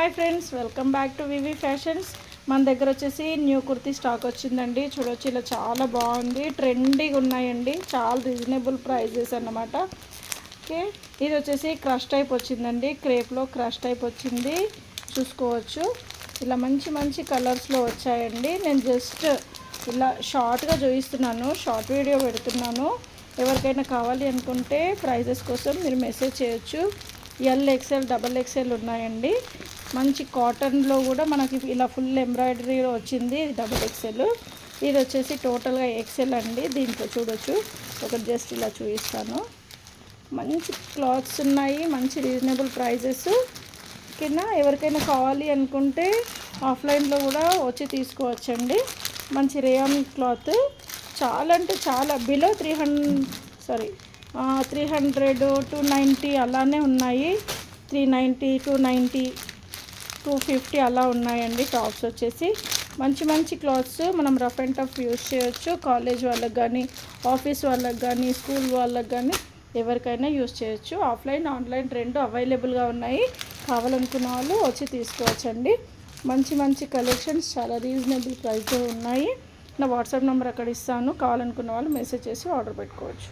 Hi friends, welcome back to VV fashions. మన దగ్గర వచ్చేసి న్యూ కుర్తీ స్టాక్ వచ్చిందండి. చూడొచ్చు, ఇలా చాలా బాగుంది, ట్రెండీగా ఉన్నాయండి, చాలా రీజనబుల్ ప్రైజెస్ అన్నమాట. ఓకే, ఇది వచ్చేసి క్రష్ టైప్ వచ్చిందండి, క్రేప్లో క్రష్ టైప్ వచ్చింది. చూసుకోవచ్చు, ఇలా మంచి మంచి కలర్స్లో వచ్చాయండి. నేను జస్ట్ ఇలా షార్ట్గా చూపిస్తున్నాను, షార్ట్ వీడియో పెడుతున్నాను. ఎవరికైనా కావాలి అనుకుంటే ప్రైజెస్ కోసం మీరు మెసేజ్ చేయొచ్చు. ఎల్ ఎక్స్ఎల్ డబల్ ఎక్స్ఎల్ ఉన్నాయండి. మంచి కాటన్లో కూడా మనకి ఇలా ఫుల్ ఎంబ్రాయిడరీ వచ్చింది. డబల్ ఎక్స్ఎల్, ఇది వచ్చేసి టోటల్గా ఎక్స్ఎల్ అండి. దీంట్లో చూడొచ్చు, ఒకటి జస్ట్ ఇలా చూపిస్తాను. మంచి క్లాత్స్ ఉన్నాయి, మంచి రీజనబుల్ ప్రైజెస్ కింద. ఎవరికైనా కావాలి అనుకుంటే ఆఫ్లైన్లో కూడా వచ్చి తీసుకోవచ్చండి. మంచి రేయాన్ క్లాత్, చాలా అంటే చాలా బిలో 300 290 అలానే ఉన్నాయి. 390 290 250 అలా ఉన్నాయండి. టాప్స్ వచ్చేసి మంచి మంచి క్లాత్స్, మనం రఫ్ అండ్ టఫ్ యూజ్ చేయొచ్చు. కాలేజ్ వాళ్ళకి కానీ, ఆఫీస్ వాళ్ళకి కానీ, స్కూల్ వాళ్ళకి కానీ ఎవరికైనా యూజ్ చేయొచ్చు. ఆఫ్లైన్ ఆన్లైన్ రెండు అవైలబుల్గా ఉన్నాయి. కావాలనుకున్న వాళ్ళు వచ్చి తీసుకోవచ్చండి. మంచి మంచి కలెక్షన్స్ చాలా రీజనబుల్ ప్రైస్లో ఉన్నాయి. నా వాట్సాప్ నెంబర్ అక్కడ ఇస్తాను, కావాలనుకున్న వాళ్ళు మెసేజ్ చేసి ఆర్డర్ పెట్టుకోవచ్చు.